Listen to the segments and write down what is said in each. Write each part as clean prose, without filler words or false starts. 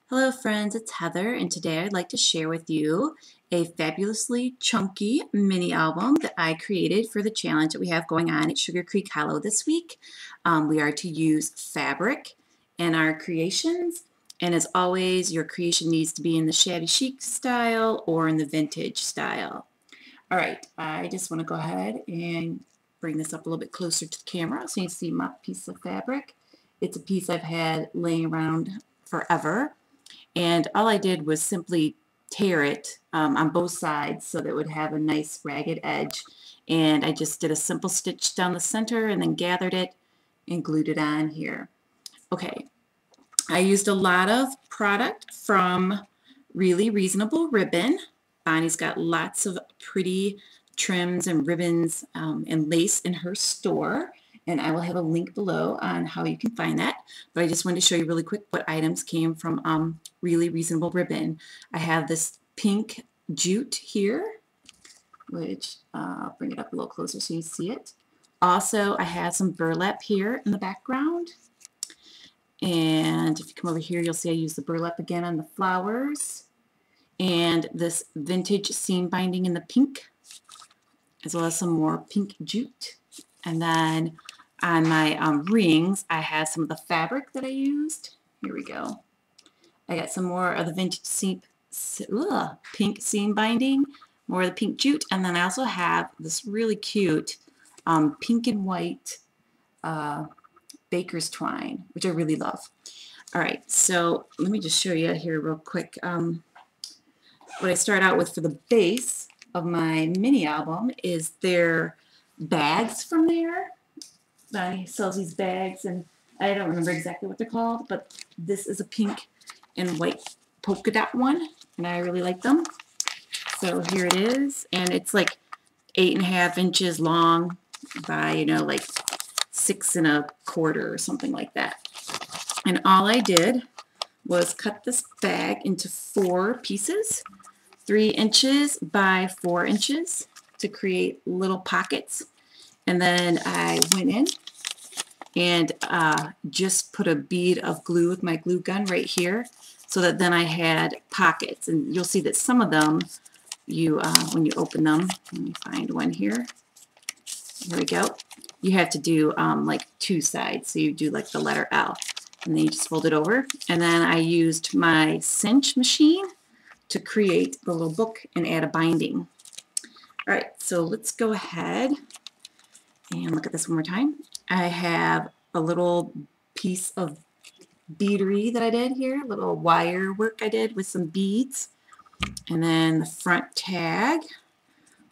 Hello friends, it's Heather, and today I'd like to share with you a fabulously chunky mini album that I created for the challenge that we have going on at Sugar Creek Hollow this week. We are to use fabric in our creations, and as always, your creation needs to be in the shabby chic style or in the vintage style. All right, I just want to go ahead and bring this up a little bit closer to the camera so you can see my piece of fabric. It's a piece I've had laying around forever. And all I did was simply tear it on both sides so that it would have a nice ragged edge. And I just did a simple stitch down the center and then gathered it and glued it on here. Okay, I used a lot of product from Really Reasonable Ribbon. Bonnie's got lots of pretty trims and ribbons and lace in her store, and I will have a link below on how you can find that. But I just wanted to show you really quick what items came from Really Reasonable Ribbon. I have this pink jute here, which I'll bring it up a little closer so you see it. Also, I have some burlap here in the background. And if you come over here, you'll see I use the burlap again on the flowers. And this vintage seam binding in the pink, as well as some more pink jute. And then on my rings, I have some of the fabric that I used. Here we go. I got some more of the vintage pink seam binding, more of the pink jute, and then I also have this really cute pink and white baker's twine, which I really love. All right, so let me just show you here real quick. What I start out with for the base of my mini album is their bags from there. He sells these bags, and I don't remember exactly what they're called, but this is a pink and white polka dot one, and I really like them. So here it is, and it's like 8.5 inches long by, like 6 1/4 or something like that. And all I did was cut this bag into 4 pieces, 3 inches by 4 inches to create little pockets. And then I went in and just put a bead of glue with my glue gun right here so that then I had pockets. And you'll see that some of them, when you open them, let me find one here. Here we go. You have to do like 2 sides. So you do like the letter L. And then you just fold it over. And then I used my cinch machine to create the little book and add a binding. All right, so let's go ahead and look at this one more time. I have a little piece of beadery that I did here, little wire work I did with some beads. And then the front tag,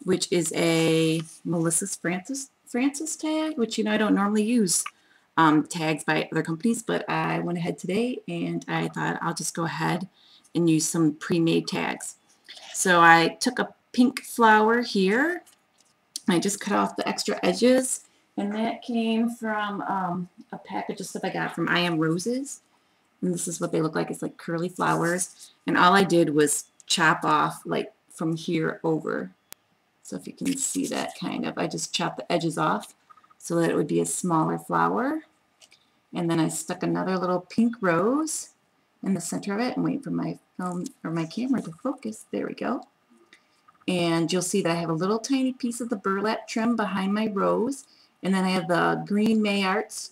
which is a Melissa Francis tag, which, I don't normally use tags by other companies, but I went ahead today and I thought I'll just go ahead and use some pre-made tags. So I took a pink flower here. I just cut off the extra edges, and that came from a package of stuff I got from I Am Roses. And this is what they look like. It's like curly flowers. And all I did was chop off like from here over. So if you can see that kind of, I just chopped the edges off so that it would be a smaller flower. And then I stuck another little pink rose in the center of it and wait for my film or my camera to focus. There we go. And you'll see that I have a little tiny piece of the burlap trim behind my rose. And then I have the green May Arts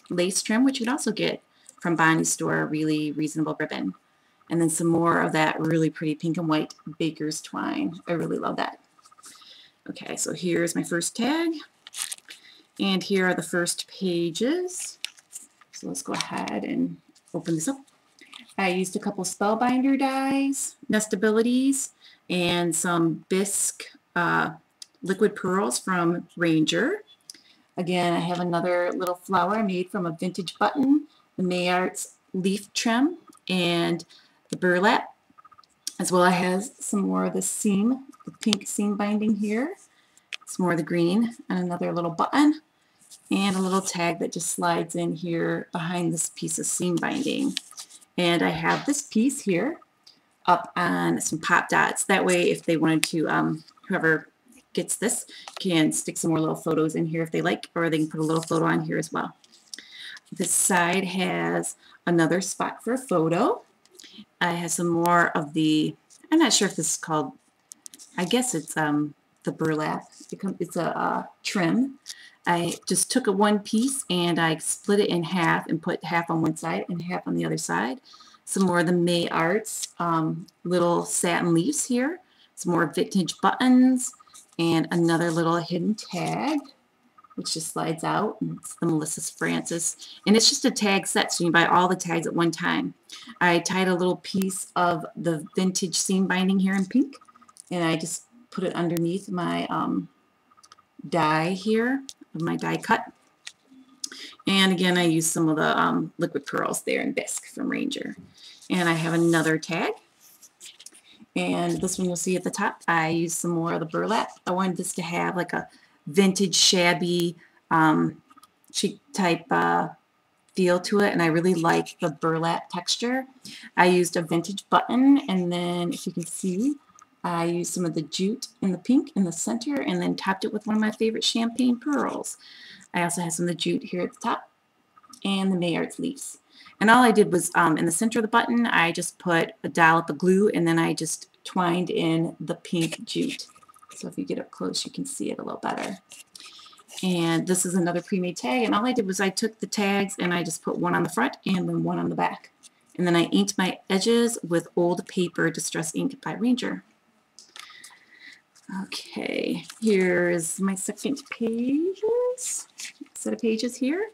lace trim, which you can also get from Bonnie's store, Really Reasonable Ribbon. And then some more of that really pretty pink and white baker's twine. I really love that. Okay, so here's my first tag. And here are the first pages. So let's go ahead and open this up. I used a couple Spellbinder dies, Nestabilities, and some bisque liquid pearls from Ranger. Again, I have another little flower I made from a vintage button, the May Arts leaf trim, and the burlap, as well as some more of the seam, the pink seam binding here, some more of the green, and another little button, and a little tag that just slides in here behind this piece of seam binding. And I have this piece here up on some pop dots. That way, if they wanted to, whoever gets this can stick some more little photos in here if they like, or they can put a little photo on here as well. This side has another spot for a photo. I have some more of the, I'm not sure if this is called, I guess it's the burlap. It's a trim. I just took a one piece and I split it in half and put half on one side and half on the other side. Some more of the May Arts little satin leaves here. Some more vintage buttons and another little hidden tag, which just slides out. And it's the Melissa Francis. And it's just a tag set, so you can buy all the tags at one time. I tied a little piece of the vintage seam binding here in pink, and I just put it underneath my die here, my die cut. And again, I used some of the liquid pearls there in bisque from Ranger. And I have another tag. And this one you'll see at the top, I used some more of the burlap. I wanted this to have like a vintage, shabby, chic type feel to it, and I really like the burlap texture. I used a vintage button, and then if you can see, I used some of the jute in the pink in the center, and then topped it with one of my favorite champagne pearls. I also have some of the jute here at the top, and the May Arts leaves. And all I did was, in the center of the button, I just put a dollop of glue, and then I just twined in the pink jute. So if you get up close, you can see it a little better. And this is another pre-made tag, and all I did was I took the tags and I just put one on the front and then one on the back. And then I inked my edges with old paper Distress ink by Ranger. Okay, here's my second set of pages here.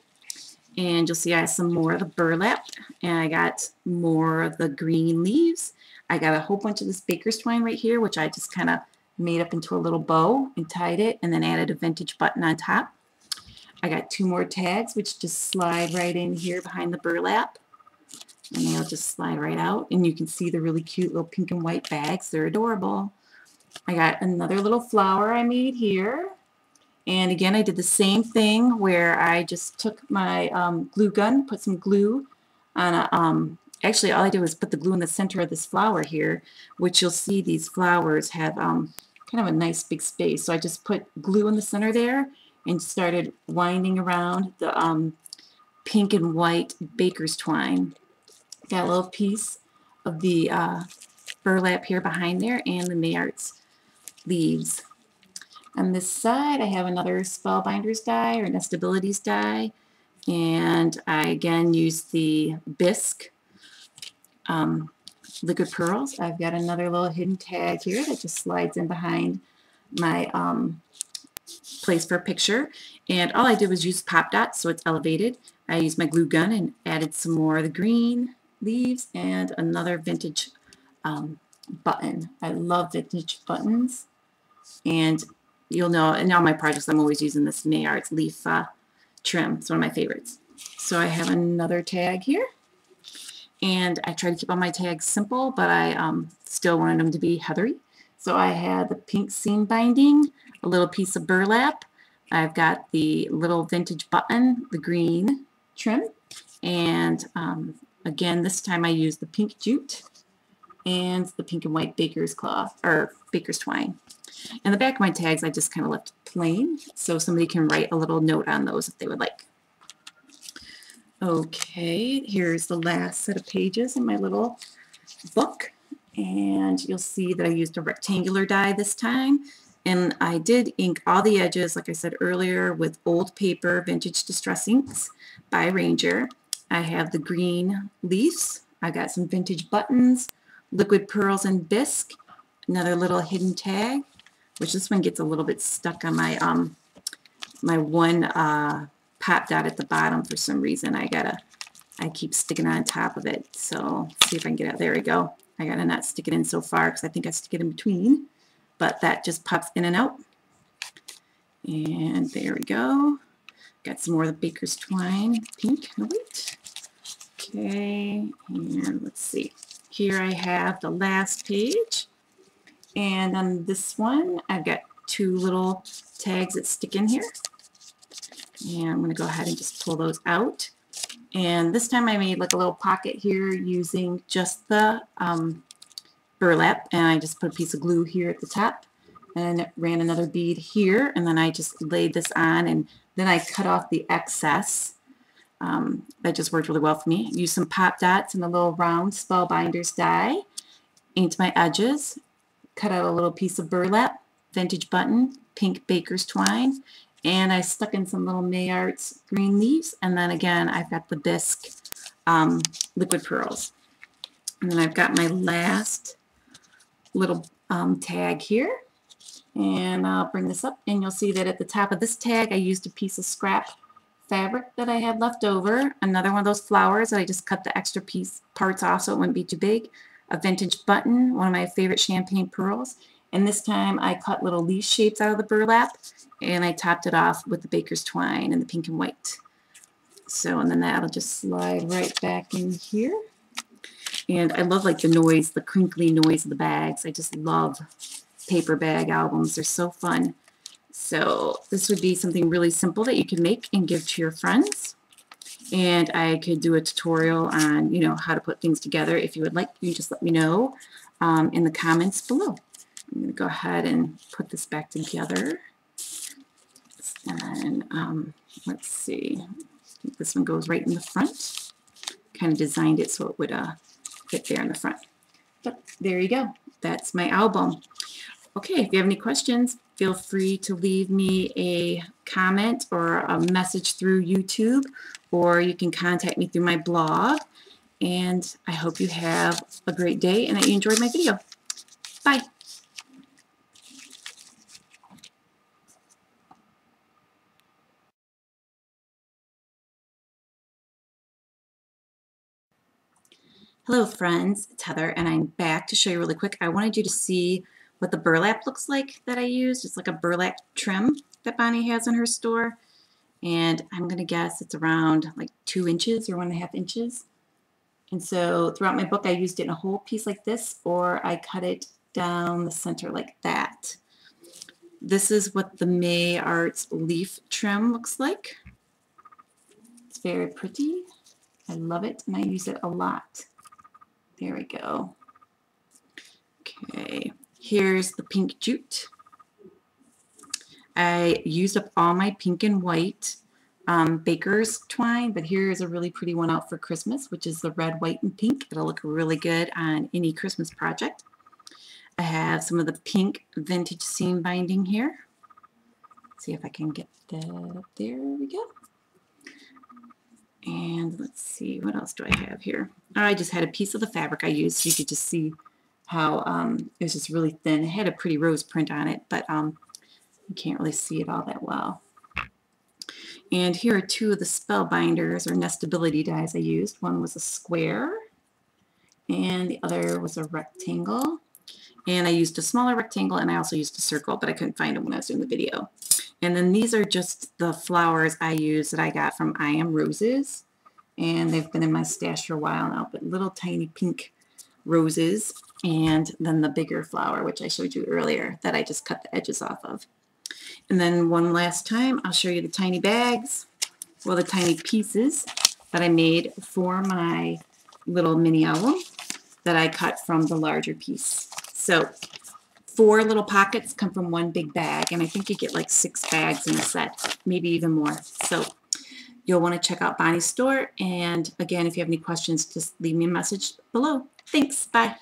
And you'll see I have some more of the burlap, and I got more of the green leaves. I got a whole bunch of this baker's twine right here, which I just kind of made up into a little bow and tied it, and then added a vintage button on top. I got two more tags, which just slide right in here behind the burlap, and they'll just slide right out. And you can see the really cute little pink and white bags. They're adorable. I got another little flower I made here. And again, I did the same thing where I just took my glue gun, put some glue on a, actually all I did was put the glue in the center of this flower here, which you'll see these flowers have kind of a nice big space. So I just put glue in the center there and started winding around the pink and white baker's twine. Got a little piece of the burlap here behind there and the May Arts leaves. On this side, I have another Spellbinders die or Nestabilities die, and I again used the bisque liquid pearls. I've got another little hidden tag here that just slides in behind my place for a picture, and all I did was use pop dots so it's elevated. I used my glue gun and added some more of the green leaves and another vintage button. I love vintage buttons, and you'll know in all my projects I'm always using this May Arts leaf trim. It's one of my favorites. So I have another tag here, and I try to keep all my tags simple, but I still wanted them to be heathery. So I had the pink seam binding, a little piece of burlap. I've got the little vintage button, the green trim, and again this time I used the pink jute and the pink and white baker's cloth or baker's twine. And the back of my tags I just kind of left plain so somebody can write a little note on those if they would like. Okay, here's the last set of pages in my little book, and you'll see that I used a rectangular die this time, and I did ink all the edges like I said earlier with old paper vintage distress inks by Ranger. I have the green leaves, I got some vintage buttons, liquid pearls and bisque, another little hidden tag, which this one gets a little bit stuck on my my one pop dot at the bottom for some reason. I keep sticking on top of it. So see if I can get it. There we go. I gotta not stick it in so far because I think I stick it in between, but that just pops in and out. And there we go. Got some more of the baker's twine, pink and white. Okay, and let's see. Here I have the last page. And on this one, I've got two little tags that stick in here. And I'm going to go ahead and just pull those out. And this time I made like a little pocket here using just the burlap. And I just put a piece of glue here at the top. And ran another bead here. And then I just laid this on. And then I cut off the excess That just worked really well for me. Use some pop dots and a little round Spellbinders die. Inked my edges. Cut out a little piece of burlap, vintage button, pink baker's twine, and I stuck in some little Mayarts green leaves, and then again I've got the bisque liquid pearls. And then I've got my last little tag here, and I'll bring this up and you'll see that at the top of this tag I used a piece of scrap fabric that I had left over, another one of those flowers that I just cut the extra parts off so it wouldn't be too big, a vintage button, one of my favorite champagne pearls, and this time I cut little leaf shapes out of the burlap and I topped it off with the baker's twine and the pink and white. So, and then that'll just slide right back in here. And I love like the noise, the crinkly noise of the bags. I just love paper bag albums. They're so fun. So this would be something really simple that you can make and give to your friends. And I could do a tutorial on, you know, how to put things together. If you would like, you just let me know in the comments below. I'm going to go ahead and put this back together. And let's see. I think this one goes right in the front. Kind of designed it so it would fit there in the front. But there you go. That's my album. Okay, if you have any questions, feel free to leave me a comment or a message through YouTube, or you can contact me through my blog. And I hope you have a great day and that you enjoyed my video. Bye. Hello friends, it's Heather, and I'm back to show you really quick. I wanted you to see what the burlap looks like that I used. It's like a burlap trim that Bonnie has in her store, and I'm going to guess it's around like 2 inches or 1.5 inches. And so throughout my book I used it in a whole piece like this, or I cut it down the center like that. This is what the Mayarts leaf trim looks like. It's very pretty. I love it and I use it a lot. There we go. Okay, here's the pink jute. I used up all my pink and white baker's twine, but here's a really pretty one out for Christmas, which is the red, white, and pink. It'll look really good on any Christmas project. I have some of the pink vintage seam binding here. Let's see if I can get that up there. There we go. And let's see, what else do I have here? I just had a piece of the fabric I used so you could just see how it was just really thin. It had a pretty rose print on it, but you can't really see it all that well. And here are 2 of the Spellbinders or nestability dies I used. One was a square and the other was a rectangle. And I used a smaller rectangle and I also used a circle, but I couldn't find them when I was doing the video. And then these are just the flowers I use that I got from I Am Roses. And they've been in my stash for a while now, but little tiny pink roses. And then the bigger flower, which I showed you earlier, that I just cut the edges off of. And then one last time, I'll show you the tiny bags, well, the tiny pieces that I made for my little mini album that I cut from the larger piece. So 4 little pockets come from 1 big bag, and I think you get like 6 bags in a set, maybe even more. So you'll want to check out Bonnie's store, and again, if you have any questions, just leave me a message below. Thanks. Bye.